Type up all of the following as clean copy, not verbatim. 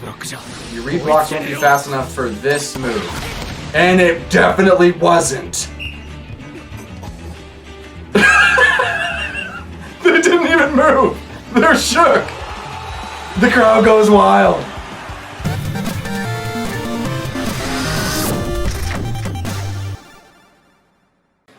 Your read block won't be fast enough for this move. And it definitely wasn't. They didn't even move. They're shook. The crowd goes wild.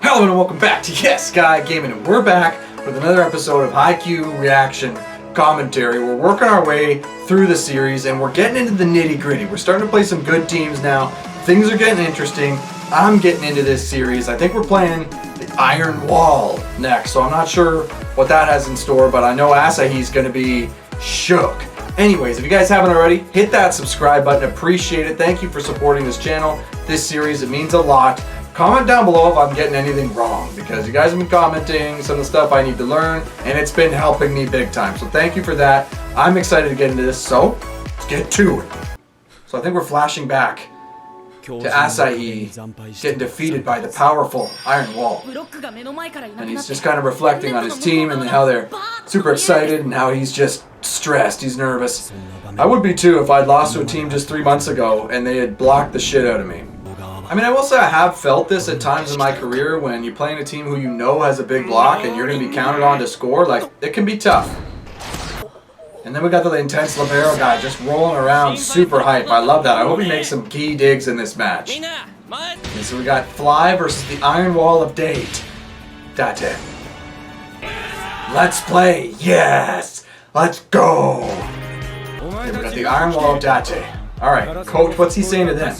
Hello and welcome back to Yes Guy Gaming, and we're back with another episode of Haikyuu Reaction Commentary. We're working our way through the series and we're getting into the nitty-gritty. We're starting to play some good teams now. Things are getting interesting. I'm getting into this series. I think we're playing the Iron Wall next, so I'm not sure what that has in store, but I know Asahi's going to be shook. Anyways, if you guys haven't already, hit that subscribe button. Appreciate it. Thank you for supporting this channel, this series. It means a lot. Comment down below if I'm getting anything wrong, because you guys have been commenting some of the stuff I need to learn, and it's been helping me big time. So thank you for that. I'm excited to get into this, so let's get to it. So I think we're flashing back to Asahi getting defeated by the powerful Iron Wall. And he's just kind of reflecting on his team and how they're super excited and how he's just stressed, he's nervous. I would be too if I'd lost to a team just 3 months ago and they had blocked the shit out of me. I mean, I will say I have felt this at times in my career when you're playing a team who you know has a big block and you're going to be counted on to score. Like, it can be tough. And then we got the intense libero guy just rolling around, super hype. I love that. I hope he makes some key digs in this match. Okay, so we got Fly versus the Iron Wall of Date. Date. Let's play. Yes. Let's go. Okay, we got the Iron Wall of Date. Alright, coach, what's he saying to them?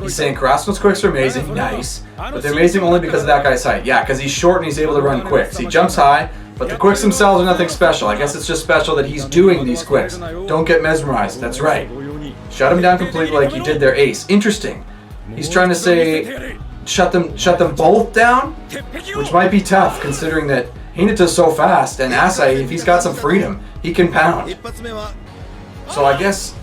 He's saying Karasuno's quicks are amazing, nice, but they're amazing only because of that guy's height. Yeah, because he's short and he's able to run quicks. He jumps high, but the quicks themselves are nothing special. I guess it's just special that he's doing these quicks. Don't get mesmerized, that's right. Shut him down completely like you did their ace. Interesting. He's trying to say, shut them both down? Which might be tough, considering that Hinata's so fast, and Asahi, if he's got some freedom, he can pound. So I guess,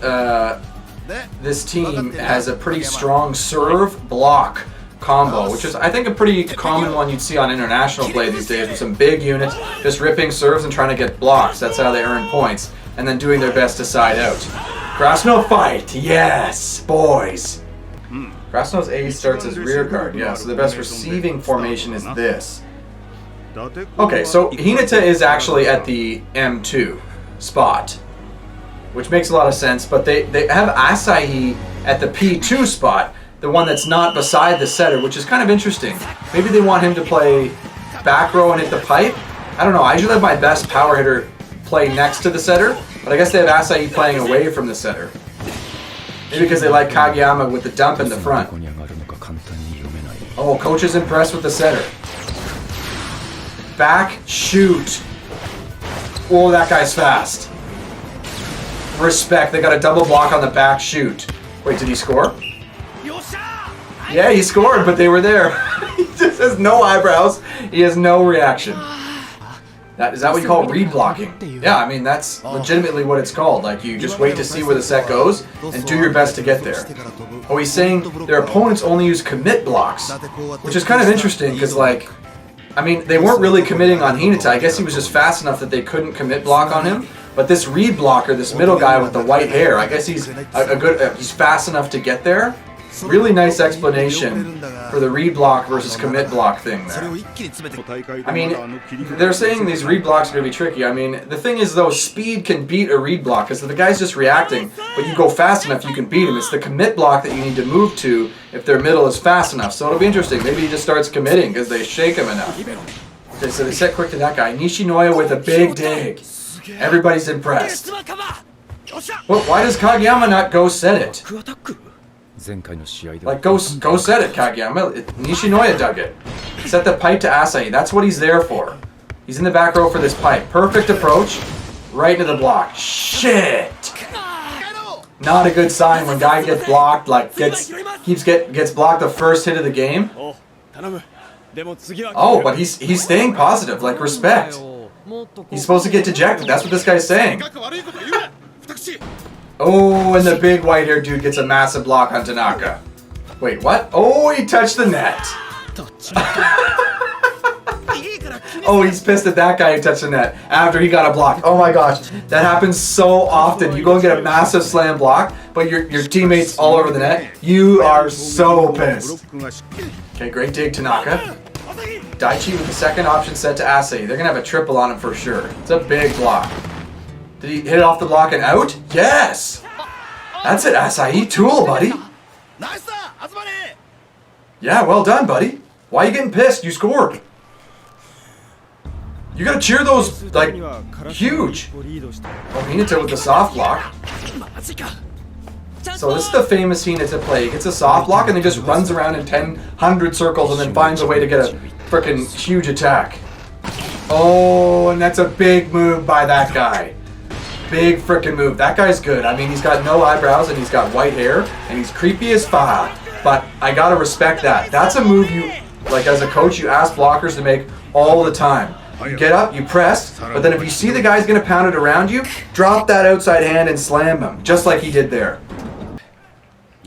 this team has a pretty strong serve block combo, which is, I think, a pretty common one you'd see on international play these days, with some big units just ripping serves and trying to get blocks. That's how they earn points, and then doing their best to side out. Karasuno fight, yes, boys. Karasuno's ace starts as rear guard, yeah, so the best receiving formation is this. Okay, so Hinata is actually at the M2 spot, which makes a lot of sense, but they have Asahi at the P2 spot, the one that's not beside the setter, which is kind of interesting. Maybe they want him to play back row and hit the pipe? I don't know, I usually have my best power hitter play next to the setter, but I guess they have Asahi playing away from the setter. Maybe because they like Kageyama with the dump in the front. Oh, coach is impressed with the setter. Back shoot. Oh, that guy's fast. Respect, they got a double block on the back shoot. Wait, did he score? Yeah, he scored, but they were there. He just has no eyebrows. He has no reaction. Is that what you call read blocking? Yeah, I mean, that's legitimately what it's called. Like, you just wait to see where the set goes and do your best to get there. Oh, he's saying their opponents only use commit blocks, which is kind of interesting because, like, I mean, they weren't really committing on Hinata. I guess he was just fast enough that they couldn't commit block on him. But this read blocker, this middle guy with the white hair, I guess he's he's fast enough to get there. Really nice explanation for the read block versus commit block thing there. I mean, they're saying these read blocks are going to be tricky. I mean, the thing is, though, speed can beat a read block, because if the guy's just reacting, but you go fast enough, you can beat him. It's the commit block that you need to move to if their middle is fast enough. So it'll be interesting. Maybe he just starts committing because they shake him enough. Okay, so they set quick to that guy. Nishinoya with a big dig. Everybody's impressed. Well, why does Kageyama not go set it? Like, go set it, Kageyama. Nishinoya dug it. Set the pipe to Asahi. That's what he's there for. He's in the back row for this pipe. Perfect approach. Right into the block. Shit! Not a good sign when guy gets blocked, like, gets blocked the first hit of the game. Oh, but he's staying positive, like, respect. He's supposed to get dejected. That's what this guy's saying. Oh, and the big white-haired dude gets a massive block on Tanaka. Wait, what? Oh, he touched the net. Oh, he's pissed at that guy who touched the net after he got a block. Oh my gosh, that happens so often. You go and get a massive slam block, but your teammates all over the net. You are so pissed. Okay, great dig, Tanaka. Daichi with the second option set to Asahi. They're going to have a triple on him for sure. It's a big block. Did he hit it off the block and out? Yes! That's it, Asahi. Tool, buddy. Yeah, well done, buddy. Why are you getting pissed? You scored. You gotta cheer those, like, huge. Oh, Hinata with the soft block. So this is the famous Hinata play. He gets a soft block and then just runs around in 100 circles and then finds a way to get a freaking huge attack. Oh, and that's a big move by that guy. Big freaking move. That guy's good. I mean, he's got no eyebrows and he's got white hair and he's creepy as fuck. But I gotta respect that. That's a move you, like as a coach, you ask blockers to make all the time. You get up, you press, but then if you see the guy's gonna pound it around you, drop that outside hand and slam him, just like he did there.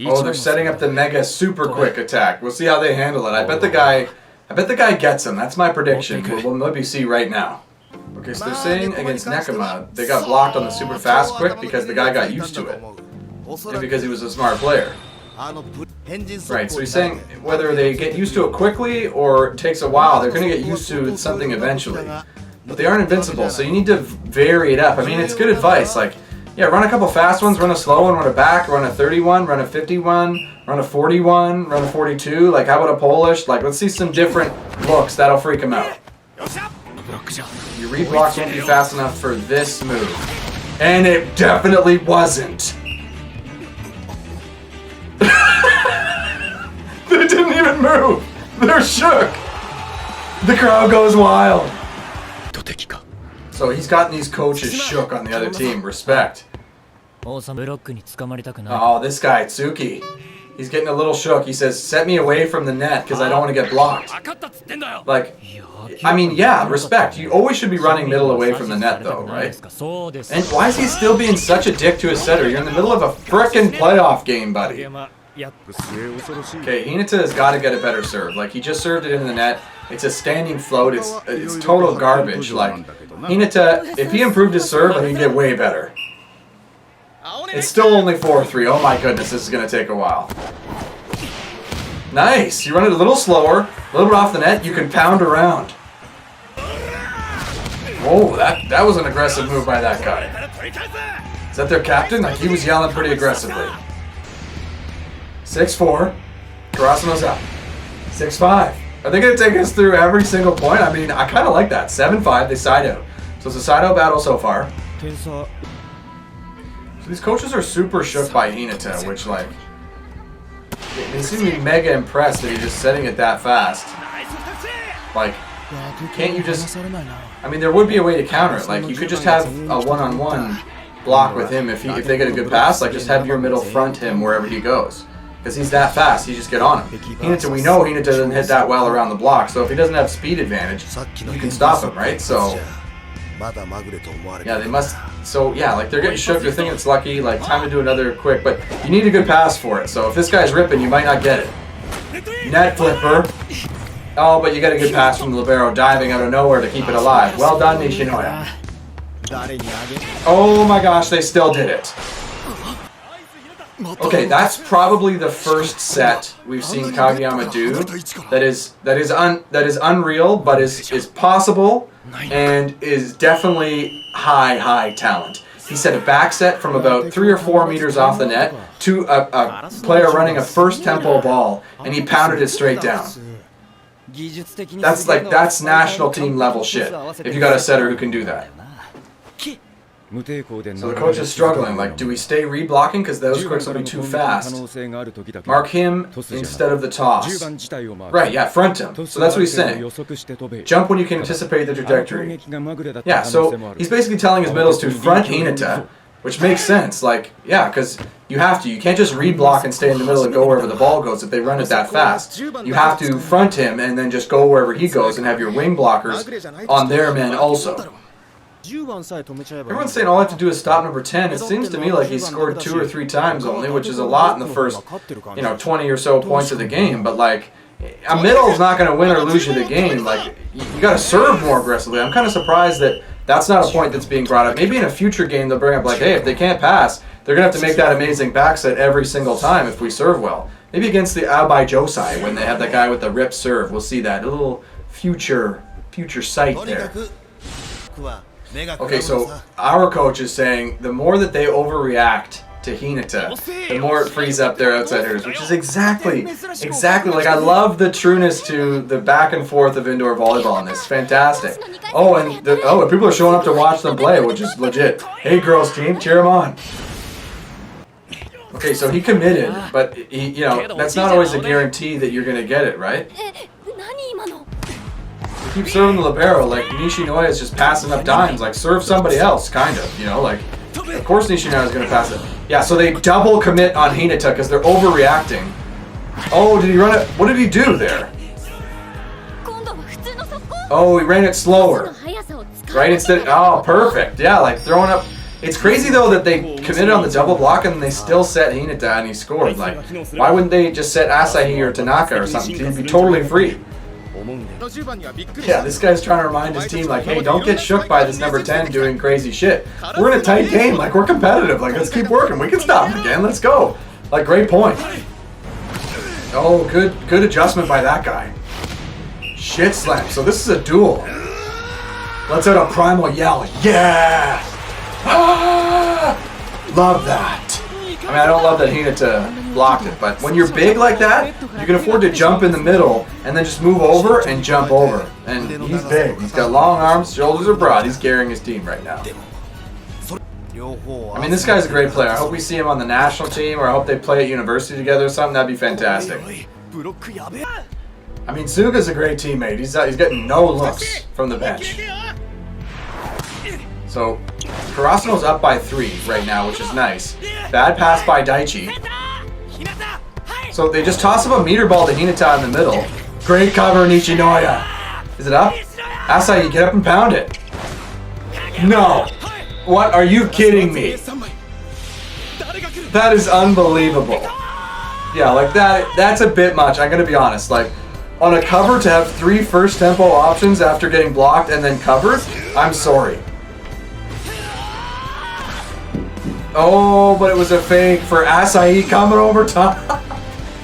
Oh, they're setting up the mega super quick attack. We'll see how they handle it. I bet the guy gets him. That's my prediction. We'll maybe see right now. Okay, so they're saying against Nekama, they got blocked on the super fast quick because the guy got used to it. And because he was a smart player. Right, so he's saying whether they get used to it quickly or it takes a while, they're going to get used to something eventually. But they aren't invincible, so you need to vary it up. I mean, it's good advice. Like, yeah, run a couple fast ones, run a slow one, run a back, run a 31, run a 51, run a 41, run a 42. Like, how about a Polish? Like, let's see some different looks. That'll freak him out. Your read block won't be fast enough for this move. And it definitely wasn't. They didn't even move. They're shook. The crowd goes wild. So he's gotten these coaches shook on the other team. Respect. Oh, this guy, Tsuki. He's getting a little shook. He says, set me away from the net because I don't want to get blocked. Like, I mean, yeah, respect. You always should be running middle away from the net, though, right? And why is he still being such a dick to his setter? You're in the middle of a frickin' playoff game, buddy. Okay, Hinata has got to get a better serve. Like, he just served it into the net. It's a standing float. It's total garbage. Like, Hinata, if he improved his serve, I think he'd get way better. It's still only 4-3. Oh my goodness, this is going to take a while. Nice. You run it a little slower, a little bit off the net. You can pound around. Oh, that was an aggressive move by that guy. Is that their captain? Like, he was yelling pretty aggressively. 6-4. Karasuno's up. 6-5. Are they going to take us through every single point? I mean, I kind of like that. 7-5, they side out. So it's a side out battle so far. So these coaches are super shook by Hinata, which, like, they seem to be mega impressed that he's just setting it that fast. Like, can't you just... I mean, there would be a way to counter it. Like, you could just have a one-on-one block with him if they get a good pass. Like, just have your middle front him wherever he goes. Because he's that fast, you just get on him. Hinata, we know Hinata doesn't hit that well around the block, so if he doesn't have speed advantage, you can stop him, right? So, yeah, they must... So, yeah, like, they're getting shook, they're thinking it's lucky, like, time to do another quick, but you need a good pass for it. So if this guy's ripping, you might not get it. Net flipper. Oh, but you get a good pass from the libero, diving out of nowhere to keep it alive. Well done, Nishinoya. Oh my gosh, they still did it. Okay, that's probably the first set we've seen Kageyama do that is unreal, but is possible and is definitely high talent. He set a back set from about 3 or 4 meters off the net to a player running a first tempo ball, and he pounded it straight down. That's national team level shit. If you got a setter who can do that. So the coach is struggling, like, do we stay re-blocking because those quicks will be too fast? Mark him instead of the toss. Right, yeah, front him. So that's what he's saying. Jump when you can anticipate the trajectory. Yeah, so he's basically telling his middles to front Hinata, which makes sense. Like, yeah, because you have to. You can't just re-block and stay in the middle and go wherever the ball goes if they run it that fast. You have to front him and then just go wherever he goes and have your wing blockers on their men also. Everyone's saying all I have to do is stop number 10. It seems to me like he scored 2 or 3 times only, which is a lot in the first, 20 or so points of the game. But, like, a middle is not going to win or lose you the game. Like, you got got to serve more aggressively. I'm kind of surprised that that's not a point that's being brought up. Maybe in a future game they'll bring up like, hey, if they can't pass, they're going to have to make that amazing back set every single time if we serve well. Maybe against the Abai Josai when they have that guy with the rip serve. We'll see that. A little future sight there. Okay, so our coach is saying the more that they overreact to Hinata, the more it frees up their outside hitters, which is exactly like, I love the trueness to the back and forth of indoor volleyball in this. Fantastic. Oh, and people are showing up to watch them play, which is legit. Hey, girls team, cheer them on. Okay, so he committed, but he, that's not always a guarantee that you're gonna get it, right? You keep serving the libero, like Nishinoya is just passing up dimes, like serve somebody else, kind of, like, of course Nishinoya is gonna pass it. Yeah, so they double commit on Hinata because they're overreacting. Oh, did he run it? What did he do there? Oh, he ran it slower. Right, instead, oh, perfect. Yeah, like throwing up. It's crazy though that they committed on the double block and they still set Hinata and he scored. Like, why wouldn't they just set Asahi or Tanaka or something? He'd be totally free. Yeah, this guy's trying to remind his team, like, hey, don't get shook by this number 10 doing crazy shit. We're in a tight game, like, we're competitive, like, let's keep working. We can stop him again, let's go. Like, great point. Oh, good adjustment by that guy. Shit slam. So this is a duel. Let's out a primal yell. Yeah! Ah! Love that. I mean, I don't love that Hinata blocked it, but when you're big like that, you can afford to jump in the middle and then just move over and jump over. And he's big. He's got long arms, shoulders are broad. He's carrying his team right now. I mean, this guy's a great player. I hope we see him on the national team, or I hope they play at university together or something. That'd be fantastic. I mean, Suga's a great teammate. He's getting no looks from the bench. So, Karasuno's up by 3 right now, which is nice. Bad pass by Daichi. So they just toss up a meter ball to Hinata in the middle. Great cover, Nishinoya. Is it up? Asahi, get up and pound it. No. What? Are you kidding me? That is unbelievable. Yeah, like that's a bit much. I'm going to be honest. Like, on a cover to have 3 first tempo options after getting blocked and then covered, I'm sorry. Oh, but it was a fake for Asahi coming over top.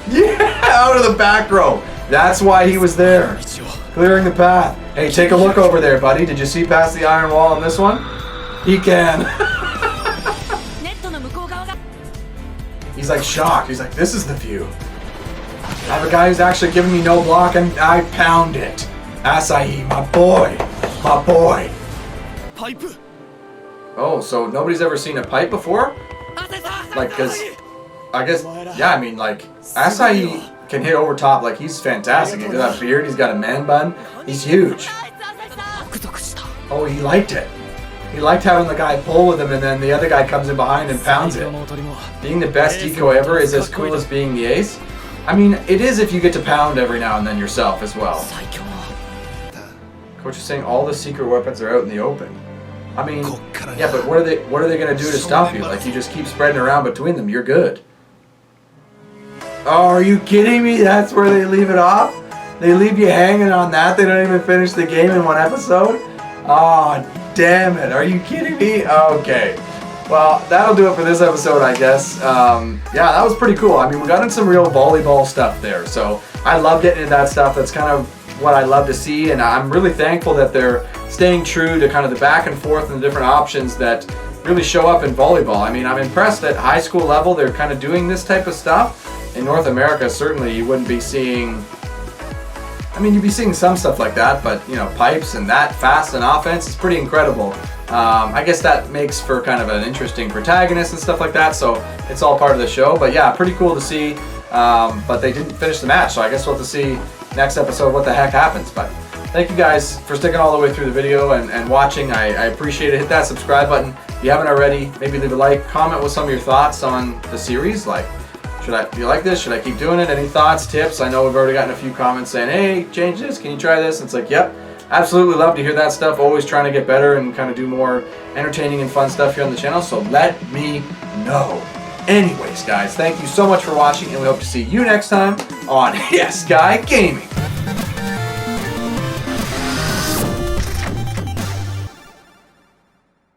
Yeah, out of the back row. That's why he was there. Clearing the path. Hey, take a look over there, buddy. Did you see past the iron wall on this one? He can. He's like shocked. He's like, this is the view. I have a guy who's actually giving me no block and I pound it. Asahi, my boy. My boy. Oh, so nobody's ever seen a pipe before? Like, because, I guess, yeah, I mean, like, Asahi can hit over top. Like, he's fantastic. He's got a beard, he's got a man bun. He's huge. Oh, he liked it. He liked having the guy pull with him and then the other guy comes in behind and pounds it. Being the best decoy ever is as cool as being the ace. I mean, it is if you get to pound every now and then yourself as well. Coach is saying all the secret weapons are out in the open. I mean, yeah, but what are they gonna do to stop you? Like, you just keep spreading around between them, you're good. Oh, are you kidding me? That's where they leave it off? They leave you hanging on that? They don't even finish the game in one episode? Oh, damn it. Are you kidding me? Okay. Well, that'll do it for this episode, I guess. Yeah, that was pretty cool. I mean, we got into some real volleyball stuff there, so I love getting into that stuff. That's kind of what I love to see, and I'm really thankful that they're staying true to kind of the back and forth and the different options that really show up in volleyball. I mean, I'm impressed at high school level they're kind of doing this type of stuff. In North America, certainly you wouldn't be seeing, I mean, you'd be seeing some stuff like that, but, you know, pipes and that fast an offense is pretty incredible. I guess that makes for kind of an interesting protagonist and stuff like that, so it's all part of the show. But yeah, pretty cool to see, but they didn't finish the match, so I guess we'll have to see next episode what the heck happens. But thank you guys for sticking all the way through the video and watching. I appreciate it. Hit that subscribe button if you haven't already. Maybe leave a like, comment with some of your thoughts on the series. Like, do you like this? Should I keep doing it? Any thoughts, tips? I know we've already gotten a few comments saying, hey, change this, can you try this? And it's like, yep, absolutely love to hear that stuff. Always trying to get better and kind of do more entertaining and fun stuff here on the channel, so let me know. Anyways, guys, thank you so much for watching, and we hope to see you next time on Yes Guy Gaming.